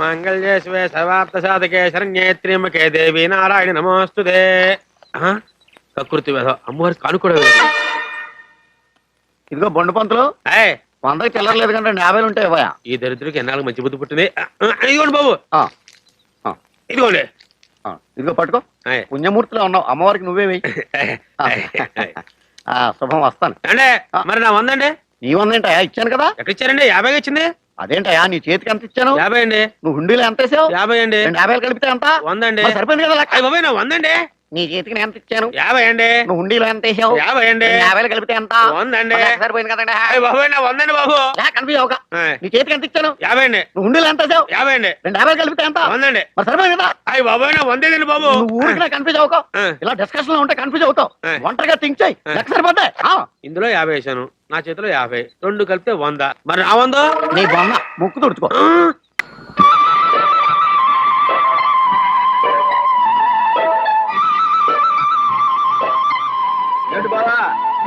మంగళ్యే శివే సర్వార్థ సాధకే శరణ్యే త్ర్యంబకే దేవి నారాయణ నమోస్తుతే. ప్రకృతి అమ్మవారి కానుకోవడం. ఇదిగో బొండు పంతులు, 100కి చిల్లరలేదు కంటే 50 ఉంటాయి. ఈ దరిద్రుడికి ఎన్నాళ్ళు మంచి బుద్ధి పుట్టింది. ఇదిగోండి బాబు, ఇదిగోండి. ఇదిగో పట్టుకో. పుణ్యమూర్తిలో ఉన్నావు, అమ్మవారికి నువ్వే వెయ్యి. శుభం, వస్తాను. అంటే మరి నా 100 అండి? నీ 100 ఏంటయా? ఇచ్చాను కదా. ఎక్కడ ఇచ్చారండి? 50 ఇచ్చింది. అదేంటయా, నీ చేతికి ఎంత ఇచ్చాను? 50 అండి. నువ్వు హుండీలో ఎంత వేసావు? 50 అండి. 50 కలిపితే ఎంత? 100 అండి. సరిపోయింది కదా. బాబాయ్ నా 100 అండి. నీ చేతికి నేను ఎంత ఇచ్చాను? 50 అండి. నువ్వు హుండీలో ఎంత వేసావు? 50 అండి. 50 కలిపితే ఎంత? 100 అండి. సరిపోయింది కదండి. బాబాయ్ నా 100 అండి బాబు. కన్ఫ్యూజ్ అవక. నీ చేతికి ఎంత ఇచ్చాను? 50 అండి. నువ్వు హుండీలో ఎంత వేసావు? 50 అండి. 50 కలిపితే ఎంత? 100 అండి. మరి సరిపోయింది కదా. బాబాయ్ నా 100 అండి బాబు. నువ్వు ఊరికి కన్ఫ్యూజ్ అవక. ఇలా డిస్కషన్ లో ఉంటే కన్ఫ్యూజ్ అవుతావు. ఒంటరిగా థింక్ చేయి, లెక్క సరిపోతాయి. ఇందులో 50 వేసాను, నా చేతిలో 50, 2 కలిపితే 100. మరి నా 100 నీ బొమ్మ ముక్కు తుడుచుకో.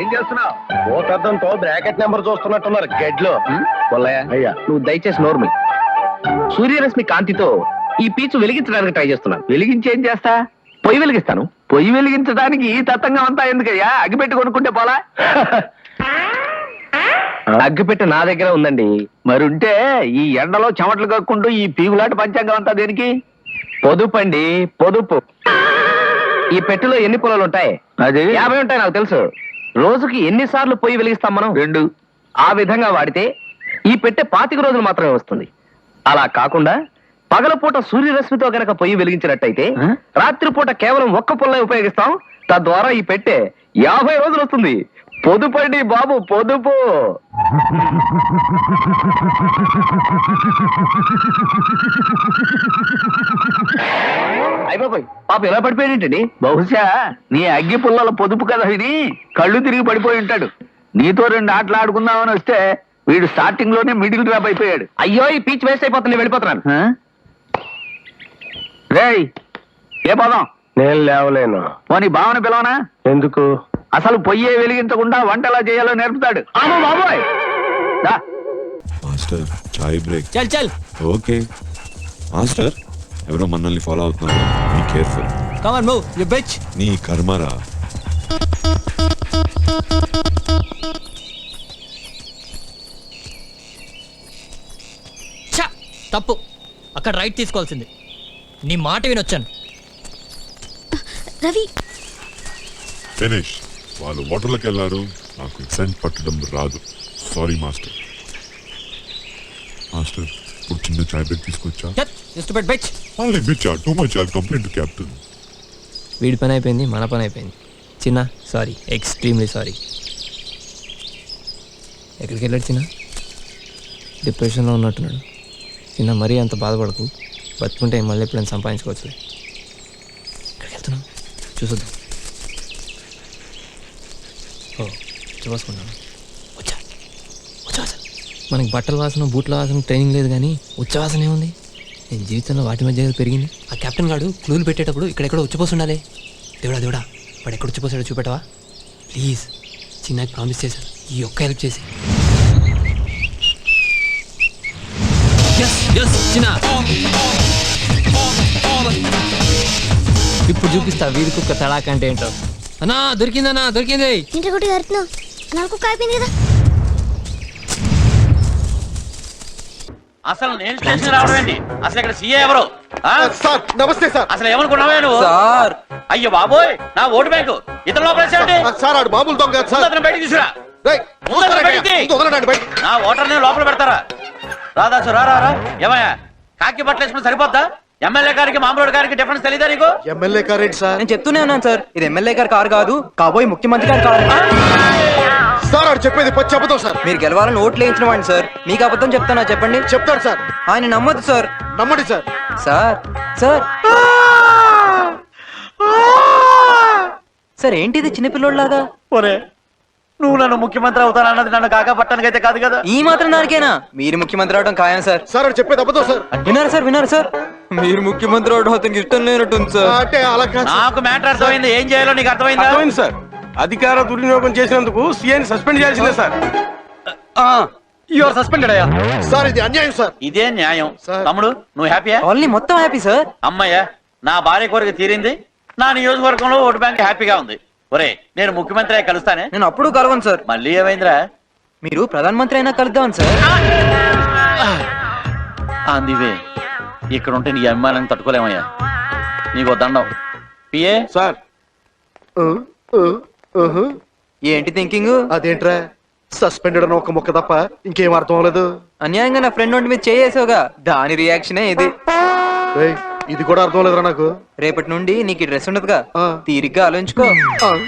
ఏం చేస్తున్నావు? ఓ పెద్దంతో బ్రాకెట్ నెంబర్ చూస్తున్నట్టున్నారు గెడ్లో. అయ్యా నువ్వు దయచేసి నోర్మి. సూర్యరశ్మి కాంతితో ఈ పీచు వెలిగించడానికి ట్రై చేస్తున్నాను. వెలిగించి ఏం చేస్తా? పొయ్యి వెలిగిస్తాను. పొయ్యి వెలిగించడానికి ఈ తత్తంగా అంతా ఎందుకయ్యా? అగ్గిపెట్టి కొనుక్కుంటే పోలా? అగ్గిపెట్టి నా దగ్గర ఉందండి. మరి ఉంటే ఈ ఎండలో చెమటలు కక్కుంటూ ఈ పీగులాట పంచాంగం అంతా దేనికి? పొదుపు అండి, పొదుపు. ఈ పెట్టెలో ఎన్ని పొలాలు ఉంటాయి? అది 50 ఉంటాయి నాకు తెలుసు. రోజుకి ఎన్నిసార్లు పొయ్యి వెలిగిస్తాం మనం? 2. ఆ విధంగా వాడితే ఈ పెట్టె 25 రోజులు మాత్రమే వస్తుంది. అలా కాకుండా పగలపూట సూర్యరశ్మితో గనక పొయ్యి వెలిగించినట్టయితే రాత్రిపూట కేవలం 1 పొల్ల ఉపయోగిస్తాం. తద్వారా ఈ పెట్టె 50 రోజులు వస్తుంది. పొదుపండి బాబు, పొదుపు. అయిపోయి పాప ఎలా పడిపోయాడేంటండి? బహుశా నీ అగ్గి పుల్లల పొదుపు కదా ఇది. కళ్ళు తిరిగి పడిపోయి ఉంటాడు. నీతో 2 ఆటలు ఆడుకుందామని వస్తే వీడు స్టార్టింగ్ లోనే మిడిల్ డ్రాప్ అయిపోయాడు. అయ్యో, ఈ పీచ్ వేస్ట్ అయిపోతుంది, వెళ్ళిపోతున్నాను. రేయ్, ఏ పోదాం? నేను లేవలేను. పోనీ భావన పిలవనా? ఎందుకు? అసలు పొయ్యే వెలిగించకుండా వంట ఎలా చేయాలో నేర్పుతాడు. అమ్మో బాబోయ్. Master chai break. చల్ చల్. ఓకే మాస్టర్, ఎవరో మనల్ని ఫాలో అవుతున్నారు. Be careful. Come on move you bitch. నీ కర్మరా. ఛ, తప్పు. అక్కడ రైట్ తీసుకోవాల్సింది. నీ మాట వినొచ్చాను. రవి, ఫినిష్. వాళ్ళు వాటర్లోకి వెళ్ళారు. నాకు సెంట్ పట్టడం రాదు. Sorry master. మాస్టర్, ఇప్పుడు చిన్న చాయ్ బ్రేక్ తీసుకొచ్చా. Just bet bitch. Only bitch. Too much. I complaint to captain. వీడి పని అయిపోయింది, మన పని అయిపోయింది. చిన్న సారీ, ఎక్స్ట్రీమ్లీ సారీ. ఎక్కడికి వెళ్ళాడు చిన్న? డిప్రెషన్లో ఉన్నట్టున్నాడు. చిన్న మరీ అంత బాధపడకు. బతుకుంటే మళ్ళీ ఎప్పుడైనా సంపాదించుకోవచ్చులే. ఎక్కడికి వెళ్తున్నావు చూసొద్దాం. ఓ చూసుకున్నాను. వచ్చా వచ్చావాసన. మనకి బట్టల వాసన, బూట్ల వాసన ట్రైనింగ్ లేదు, కానీ ఉచ్చవాసన ఏముంది? నేను జీవితంలో వాటి మధ్య పెరిగింది. ఆ కెప్టెన్ గాడు క్లూలు పెట్టేటప్పుడు ఇక్కడెక్కడో ఉచ్చిపోతుండాలి. దేవుడా దేవుడా, వాడు ఎక్కడ ఉచ్చిపోసాడో చూపెట్టవా ప్లీజ్? చిన్నకి ప్రామిస్ చేశాను, ఈ ఒక్క హెల్ప్ చేసి. చిన్న ఇప్పుడు చూపిస్తా వీధి కుక్క తడాక అంటే ఏంటో. అన్నా దొరికిందన్నా, దొరికింది. ఇంటి కొట్టి కడుతున్నావు, నాకు అయిపోయింది కదా. అసలు నేను స్టేషన్ రావడం ఏంటి? అసలు ఇక్కడ సీఏ ఎవరు? సార్ నమస్తే సార్. అసలు ఏమనుకున్నావే నువ్వు? సార్ అయ్యో బాబోయ్, నా ఓటు బ్యాంకు ఇతను లోపలేసాడు. సార్ ఆడు మామూలు దొంగ సార్. అతను బయటికి తీసుకురా. బయట నా ఓటర్ ని లోపల పెడతారా? రాదాసు రా రా రా. ఏమయ్యా, కాకి బట్టలు వేసుకుని సరిపోద్దా? ఎమ్మెల్యే గారికి మామూలు గారికి డిఫరెన్స్ తెలీదా నీకు? ఎమ్మెల్యే కార్ ఏంటి సార్? నేను చెప్తూనే ఉన్నాను సార్, ఇది ఎమ్మెల్యే గారి కారు కాదు, కాబోయే ముఖ్యమంత్రి గారి కారు. సార్ ఆడు చెప్పేది పచ్చి అబద్ధం సార్. మీరు గెలవాలని ఓట్లు వేయించిన వాడిని సార్, మీకు అబద్ధం చెప్తానా చెప్పండి? చెప్తాడు సార్. ఆయన నమ్మొద్దు సార్. నమ్మండి సార్. సార్ సార్ సార్ ఏంటిది చిన్నపిల్లోడ్లాగా? ఒరే, నువ్వు నన్ను ముఖ్యమంత్రి అవుతానన్నది నన్ను కాకా పట్టడానికి అయితే కాదు కదా. ఈ మాత్రం దానికేనా మీరు ముఖ్యమంత్రి అవడం ఖాయం సార్. సార్ ఆడు చెప్పేది అబద్ధం సార్. విన్నారా సార్, విన్నారా సార్? మీరు ముఖ్యమంత్రి అవడం అతనికి ఇష్టం లేనట్టుంది సార్. అంటే అలా కాదు. నాకు మ్యాటర్ అర్థమైంది. ఏం చేయాలో నీకు అర్థమైందా? అర్థమైంది సార్. అధికార దుర్వినియోగం చేసినందుకు సీఎం సస్పెండ్ చేయాల్సిందే సార్. యు ఆర్ సస్పెండెడ్ అయ్యా. సార్ ఇది అన్యాయం సార్. ఇదే న్యాయం. సార్. తమ్ముడు నువ్వు హ్యాపీయా? కాలనీ మొత్తం హ్యాపీ సార్. అమ్మయ్య, నా భార్య కోరిక తీరింది. నా నియోజకవర్గంలో ఓటు బ్యాంక్ హ్యాపీగా ఉంది. ఒరే, నేను ముఖ్యమంత్రి అయి కలుస్తానే. నేను అప్పుడు కలవను సార్. మళ్ళీ ఏమైందిరా? మీరు ప్రధానమంత్రి అయినా కలుద్దామని సార్. అందివే, ఇక్కడ ఉంటే నీ అభిమానాన్ని తట్టుకోలేమయ్యా. నీకు దండం. PA sir. ఏంటి థింకింగ్? అదేంట్రా సస్పెండెడ్ అని ఒక ముక్క తప్ప ఇంకేం అర్థం అవ్వలేదు. అన్యాయంగా నా ఫ్రెండ్ ఒంటి మీద చేయేసావుగా, దాని రియాక్షనే ఇది. ఇది కూడా అర్థం లేదురా నాకు. రేపటి నుండి నీకు డ్రెస్ ఉండదుగా, ఆ. తీరిగ్గా ఆలోచించుకో. ఆ.